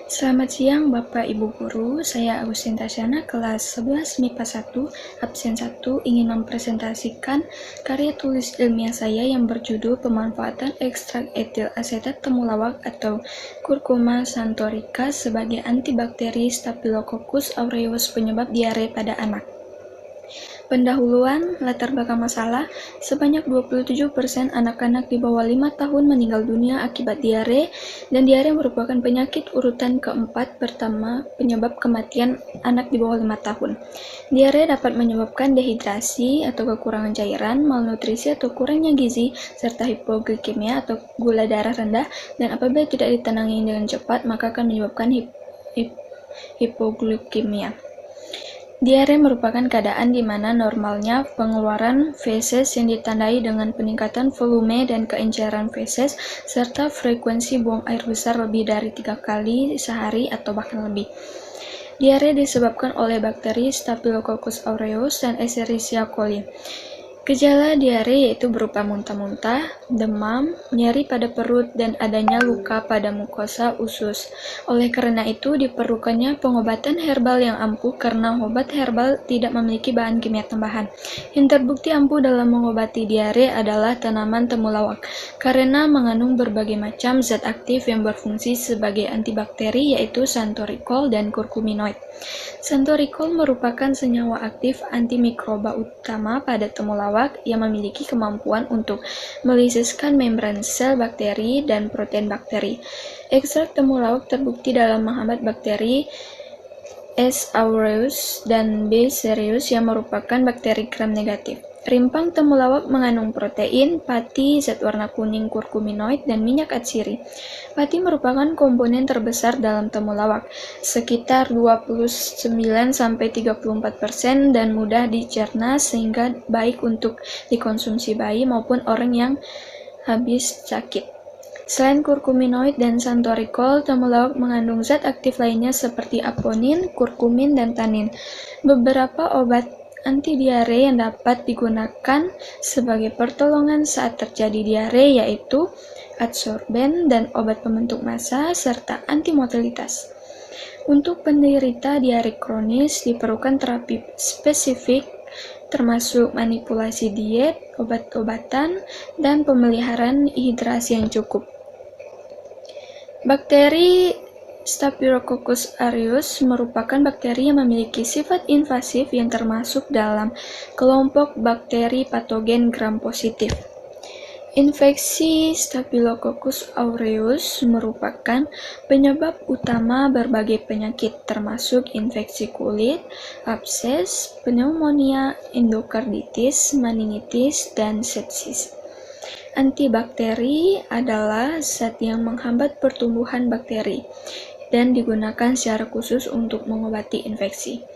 Selamat siang Bapak Ibu Guru, saya Agustin Tasyana, kelas 11 MIPA 1, absen 1, ingin mempresentasikan karya tulis ilmiah saya yang berjudul Pemanfaatan ekstrak etil asetat temulawak atau Curcuma santorica sebagai antibakteri Staphylococcus aureus penyebab diare pada anak. Pendahuluan, latar belakang masalah, sebanyak 27% anak-anak di bawah 5 tahun meninggal dunia akibat diare, dan diare merupakan penyakit urutan keempat pertama penyebab kematian anak di bawah 5 tahun. Diare dapat menyebabkan dehidrasi atau kekurangan cairan, malnutrisi atau kurangnya gizi, serta hipoglikemia atau gula darah rendah, dan apabila tidak ditangani dengan cepat, maka akan menyebabkan hipoglikemia. Diare merupakan keadaan di mana normalnya pengeluaran feses yang ditandai dengan peningkatan volume dan keenceran feses serta frekuensi buang air besar lebih dari 3 kali sehari atau bahkan lebih. Diare disebabkan oleh bakteri Staphylococcus aureus dan Escherichia coli. Gejala diare yaitu berupa muntah-muntah, demam, nyeri pada perut, dan adanya luka pada mukosa usus. Oleh karena itu, diperlukannya pengobatan herbal yang ampuh karena obat herbal tidak memiliki bahan kimia tambahan. Yang terbukti ampuh dalam mengobati diare adalah tanaman temulawak, karena mengandung berbagai macam zat aktif yang berfungsi sebagai antibakteri yaitu santorikol dan kurkuminoid. Santorikol merupakan senyawa aktif antimikroba utama pada temulawak yang memiliki kemampuan untuk melisiskan membran sel bakteri dan protein bakteri. Ekstrak temulawak terbukti dalam menghambat bakteri S. aureus dan B. cereus yang merupakan bakteri gram negatif. Rimpang temulawak mengandung protein, pati, zat warna kuning kurkuminoid, dan minyak atsiri. Pati merupakan komponen terbesar dalam temulawak, sekitar 29-34%, dan mudah dicerna sehingga baik untuk dikonsumsi bayi maupun orang yang habis sakit. Selain kurkuminoid dan santorikol, temulawak mengandung zat aktif lainnya seperti aponin, kurkumin, dan tanin. Beberapa obat anti-diare yang dapat digunakan sebagai pertolongan saat terjadi diare yaitu adsorben dan obat pembentuk massa serta antimotilitas. Untuk penderita diare kronis diperlukan terapi spesifik termasuk manipulasi diet, obat-obatan, dan pemeliharaan hidrasi yang cukup. Bakteri Staphylococcus aureus merupakan bakteri yang memiliki sifat invasif yang termasuk dalam kelompok bakteri patogen gram positif. Infeksi Staphylococcus aureus merupakan penyebab utama berbagai penyakit termasuk infeksi kulit, abses, pneumonia, endokarditis, meningitis, dan sepsis. Antibakteri adalah zat yang menghambat pertumbuhan bakteri dan digunakan secara khusus untuk mengobati infeksi.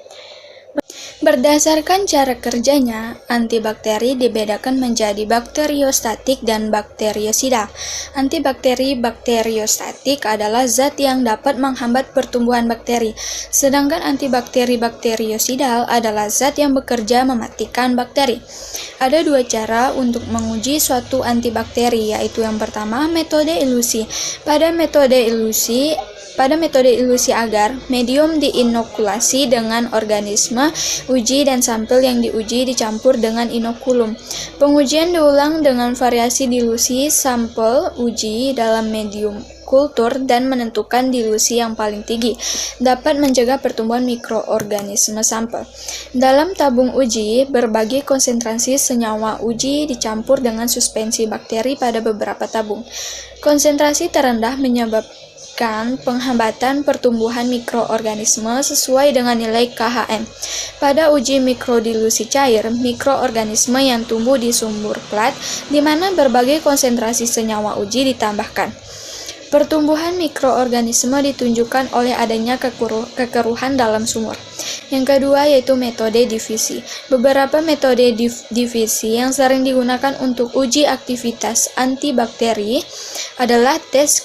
Berdasarkan cara kerjanya, antibakteri dibedakan menjadi bakteriostatik dan bakteriosida. Antibakteri bakteriostatik adalah zat yang dapat menghambat pertumbuhan bakteri, sedangkan antibakteri bakteriosidal adalah zat yang bekerja mematikan bakteri. Ada dua cara untuk menguji suatu antibakteri, yaitu yang pertama, metode ilusi. Pada metode ilusi agar medium diinokulasi dengan organisme uji dan sampel yang diuji dicampur dengan inokulum. Pengujian diulang dengan variasi dilusi sampel uji dalam medium kultur dan menentukan dilusi yang paling tinggi dapat mencegah pertumbuhan mikroorganisme sampel. Dalam tabung uji, berbagai konsentrasi senyawa uji dicampur dengan suspensi bakteri pada beberapa tabung. Konsentrasi terendah menyebabkan penghambatan pertumbuhan mikroorganisme sesuai dengan nilai KHM. Pada uji mikrodilusi cair, mikroorganisme yang tumbuh di sumur plat, di mana berbagai konsentrasi senyawa uji ditambahkan. Pertumbuhan mikroorganisme ditunjukkan oleh adanya kekeruhan dalam sumur. Yang kedua yaitu metode divisi. Beberapa metode divisi yang sering digunakan untuk uji aktivitas antibakteri adalah tes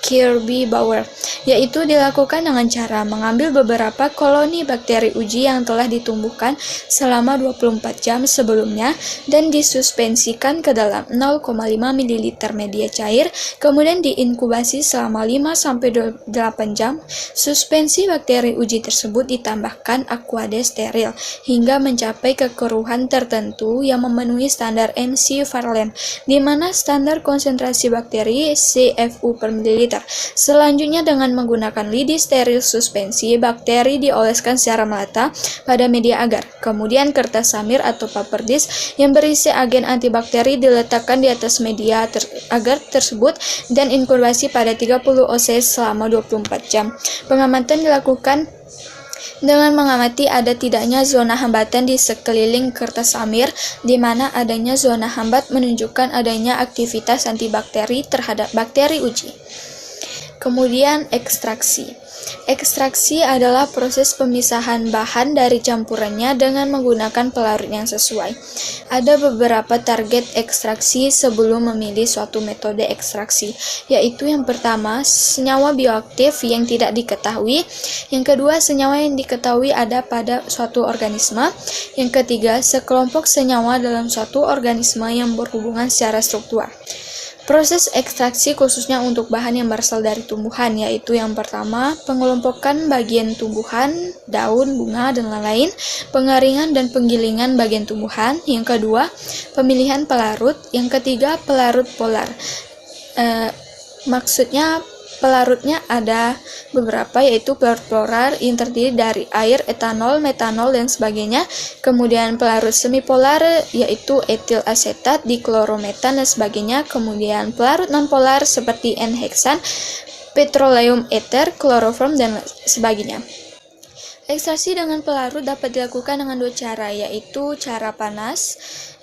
Kirby-Bauer, yaitu dilakukan dengan cara mengambil beberapa koloni bakteri uji yang telah ditumbuhkan selama 24 jam sebelumnya dan disuspensikan ke dalam 0,5 ml media cair, kemudian diinkubasi selama 5-8 jam. Suspensi bakteri uji tersebut ditambahkan aquade steril hingga mencapai kekeruhan tertentu yang memenuhi standar NC Verlaine, di mana standar konsentrasi bakteri CFU per mililiter. Selanjutnya, dengan menggunakan lidi steril suspensi, bakteri dioleskan secara merata pada media agar. Kemudian kertas samir atau paper disk yang berisi agen antibakteri diletakkan di atas media agar tersebut dan inkubasi pada 30 oC selama 24 jam. Pengamatan dilakukan dengan mengamati ada tidaknya zona hambatan di sekeliling kertas samir, di mana adanya zona hambat menunjukkan adanya aktivitas antibakteri terhadap bakteri uji. Kemudian ekstraksi. Ekstraksi adalah proses pemisahan bahan dari campurannya dengan menggunakan pelarut yang sesuai. Ada beberapa target ekstraksi sebelum memilih suatu metode ekstraksi, yaitu yang pertama, senyawa bioaktif yang tidak diketahui. Yang kedua, senyawa yang diketahui ada pada suatu organisme. Yang ketiga, sekelompok senyawa dalam suatu organisme yang berhubungan secara struktural. Proses ekstraksi khususnya untuk bahan yang berasal dari tumbuhan, yaitu yang pertama, pengelompokan bagian tumbuhan, daun, bunga, dan lain-lain, pengeringan dan penggilingan bagian tumbuhan. Yang kedua, pemilihan pelarut. Yang ketiga, pelarut polar. Maksudnya pelarutnya ada beberapa, yaitu pelarut polar yang terdiri dari air, etanol, metanol, dan sebagainya. Kemudian pelarut semipolar yaitu etil asetat, diklorometan, dan sebagainya. Kemudian pelarut nonpolar seperti N-heksan, petroleum ether, kloroform, dan sebagainya. Ekstraksi dengan pelarut dapat dilakukan dengan dua cara, yaitu cara panas,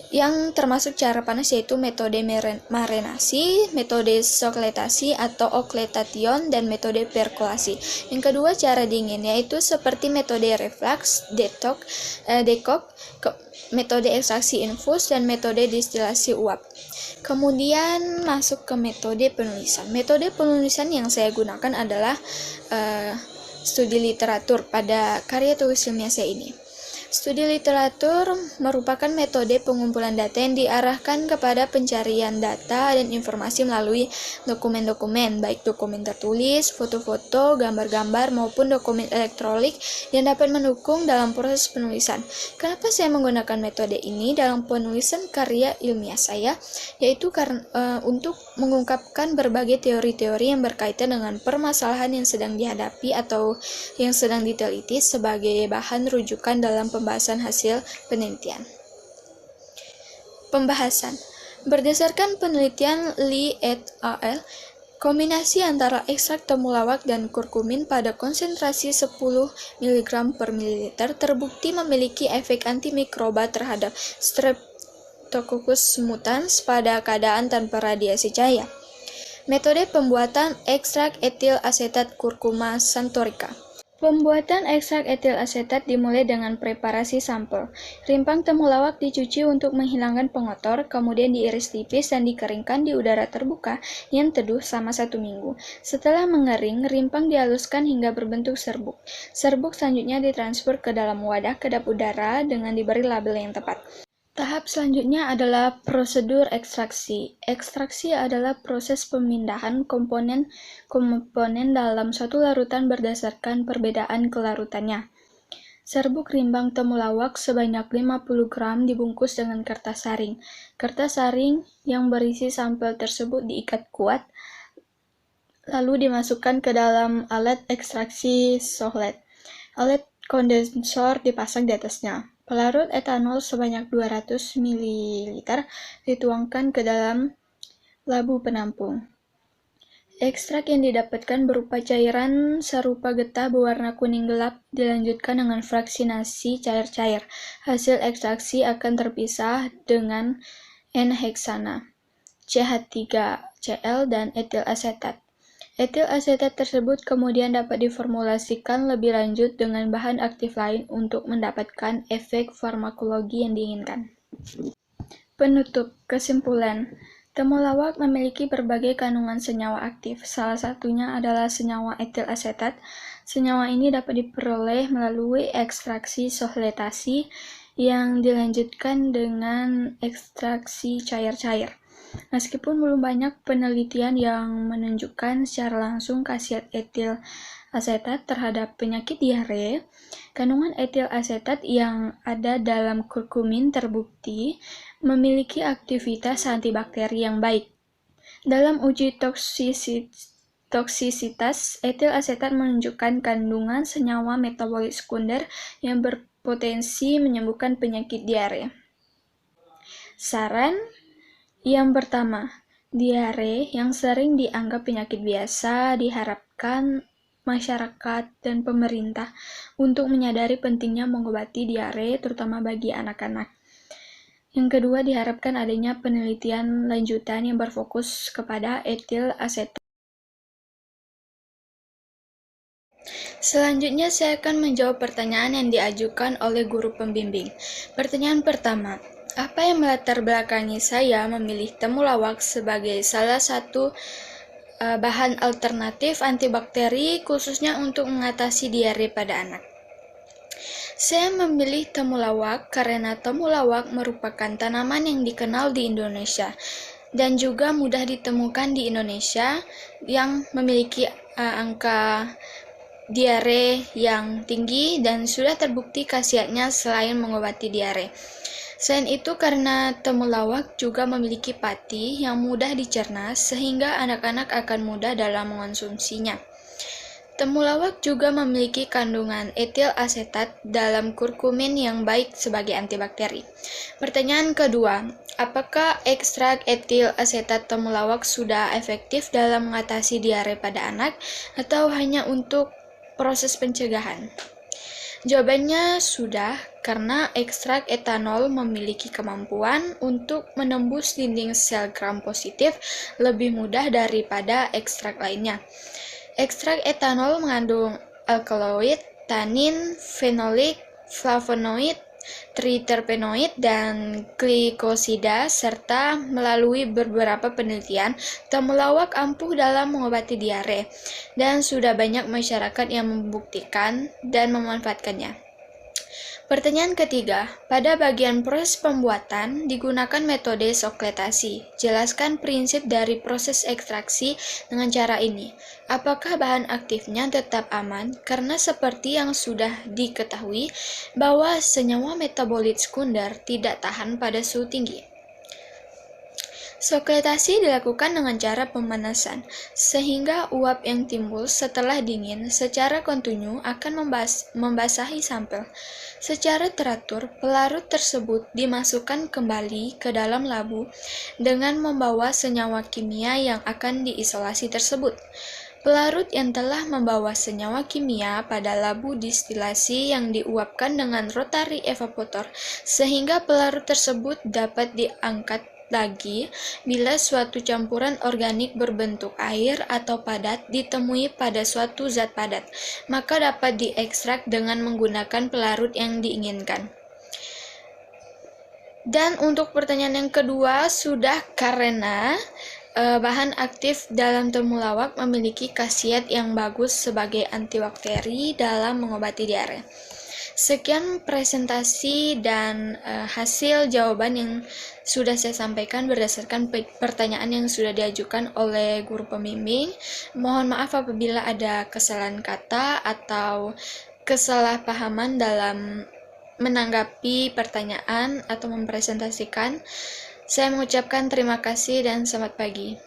yang termasuk cara panas yaitu metode marinasi, metode sokletasi atau okletation, dan metode perkolasi. Yang kedua, cara dingin, yaitu seperti metode reflux, dekok, metode ekstraksi infus, dan metode distilasi uap. Kemudian masuk ke metode penulisan. Metode penulisan yang saya gunakan adalah studi literatur pada karya tulis ilmiah saya ini. Studi literatur merupakan metode pengumpulan data yang diarahkan kepada pencarian data dan informasi melalui dokumen-dokumen, baik dokumen tertulis, foto-foto, gambar-gambar, maupun dokumen elektronik yang dapat mendukung dalam proses penulisan. Kenapa saya menggunakan metode ini dalam penulisan karya ilmiah saya? Yaitu untuk mengungkapkan berbagai teori-teori yang berkaitan dengan permasalahan yang sedang dihadapi atau yang sedang diteliti sebagai bahan rujukan dalam pembahasan hasil penelitian. Pembahasan. Berdasarkan penelitian Lee et al., kombinasi antara ekstrak temulawak dan kurkumin pada konsentrasi 10 mg per mililiter terbukti memiliki efek antimikroba terhadap Streptococcus mutans pada keadaan tanpa radiasi cahaya. Metode pembuatan ekstrak etil asetat kurkuma xanthorica. Pembuatan ekstrak etil asetat dimulai dengan preparasi sampel. Rimpang temulawak dicuci untuk menghilangkan pengotor, kemudian diiris tipis dan dikeringkan di udara terbuka yang teduh selama 1 minggu. Setelah mengering, rimpang dihaluskan hingga berbentuk serbuk. Serbuk selanjutnya ditransfer ke dalam wadah kedap udara dengan diberi label yang tepat. Tahap selanjutnya adalah prosedur ekstraksi. Ekstraksi adalah proses pemindahan komponen dalam suatu larutan berdasarkan perbedaan kelarutannya. Serbuk rimbang temulawak sebanyak 50 gram dibungkus dengan kertas saring. Kertas saring yang berisi sampel tersebut diikat kuat, lalu dimasukkan ke dalam alat ekstraksi sohlet. Alat kondensor dipasang di atasnya. Pelarut etanol sebanyak 200 ml dituangkan ke dalam labu penampung. Ekstrak yang didapatkan berupa cairan serupa getah berwarna kuning gelap dilanjutkan dengan fraksinasi cair-cair. Hasil ekstraksi akan terpisah dengan N-heksana, CH3Cl, dan etil asetat. Etil asetat tersebut kemudian dapat diformulasikan lebih lanjut dengan bahan aktif lain untuk mendapatkan efek farmakologi yang diinginkan. Penutup. Kesimpulan. Temulawak memiliki berbagai kandungan senyawa aktif. Salah satunya adalah senyawa etil asetat. Senyawa ini dapat diperoleh melalui ekstraksi sohletasi yang dilanjutkan dengan ekstraksi cair-cair. Meskipun belum banyak penelitian yang menunjukkan secara langsung khasiat etil asetat terhadap penyakit diare, kandungan etil asetat yang ada dalam kurkumin terbukti memiliki aktivitas antibakteri yang baik. Dalam uji toksisitas, etil asetat menunjukkan kandungan senyawa metabolit sekunder yang berpotensi menyembuhkan penyakit diare. Saran yang pertama, diare yang sering dianggap penyakit biasa diharapkan masyarakat dan pemerintah untuk menyadari pentingnya mengobati diare, terutama bagi anak-anak. Yang kedua, diharapkan adanya penelitian lanjutan yang berfokus kepada etil asetat. Selanjutnya, saya akan menjawab pertanyaan yang diajukan oleh guru pembimbing. Pertanyaan pertama, apa yang melatar belakangi saya memilih temulawak sebagai salah satu bahan alternatif antibakteri khususnya untuk mengatasi diare pada anak? Saya memilih temulawak karena temulawak merupakan tanaman yang dikenal di Indonesia dan juga mudah ditemukan di Indonesia yang memiliki angka diare yang tinggi dan sudah terbukti khasiatnya selain mengobati diare. Selain itu, karena temulawak juga memiliki pati yang mudah dicerna sehingga anak-anak akan mudah dalam mengonsumsinya. Temulawak juga memiliki kandungan etil asetat dalam kurkumin yang baik sebagai antibakteri. Pertanyaan kedua, apakah ekstrak etil asetat temulawak sudah efektif dalam mengatasi diare pada anak atau hanya untuk proses pencegahan? Jawabannya sudah, karena ekstrak etanol memiliki kemampuan untuk menembus dinding sel gram positif lebih mudah daripada ekstrak lainnya. Ekstrak etanol mengandung alkaloid, tanin, fenolik, flavonoid, triterpenoid, dan glikosida, serta melalui beberapa penelitian, temulawak ampuh dalam mengobati diare, dan sudah banyak masyarakat yang membuktikan dan memanfaatkannya. Pertanyaan ketiga, pada bagian proses pembuatan digunakan metode sokletasi. Jelaskan prinsip dari proses ekstraksi dengan cara ini. Apakah bahan aktifnya tetap aman? Karena seperti yang sudah diketahui bahwa senyawa metabolit sekunder tidak tahan pada suhu tinggi. Sokletasi dilakukan dengan cara pemanasan, sehingga uap yang timbul setelah dingin secara kontinu akan membasahi sampel. Secara teratur, pelarut tersebut dimasukkan kembali ke dalam labu dengan membawa senyawa kimia yang akan diisolasi tersebut. Pelarut yang telah membawa senyawa kimia pada labu distilasi yang diuapkan dengan rotary evaporator, sehingga pelarut tersebut dapat diangkat lagi bila suatu campuran organik berbentuk air atau padat ditemui pada suatu zat padat, maka dapat diekstrak dengan menggunakan pelarut yang diinginkan. Dan untuk pertanyaan yang kedua, sudah karena bahan aktif dalam temulawak memiliki khasiat yang bagus sebagai antibakteri dalam mengobati diare. Sekian presentasi dan hasil jawaban yang sudah saya sampaikan berdasarkan pertanyaan yang sudah diajukan oleh guru pembimbing. Mohon maaf apabila ada kesalahan kata atau kesalahpahaman dalam menanggapi pertanyaan atau mempresentasikan. Saya mengucapkan terima kasih dan selamat pagi.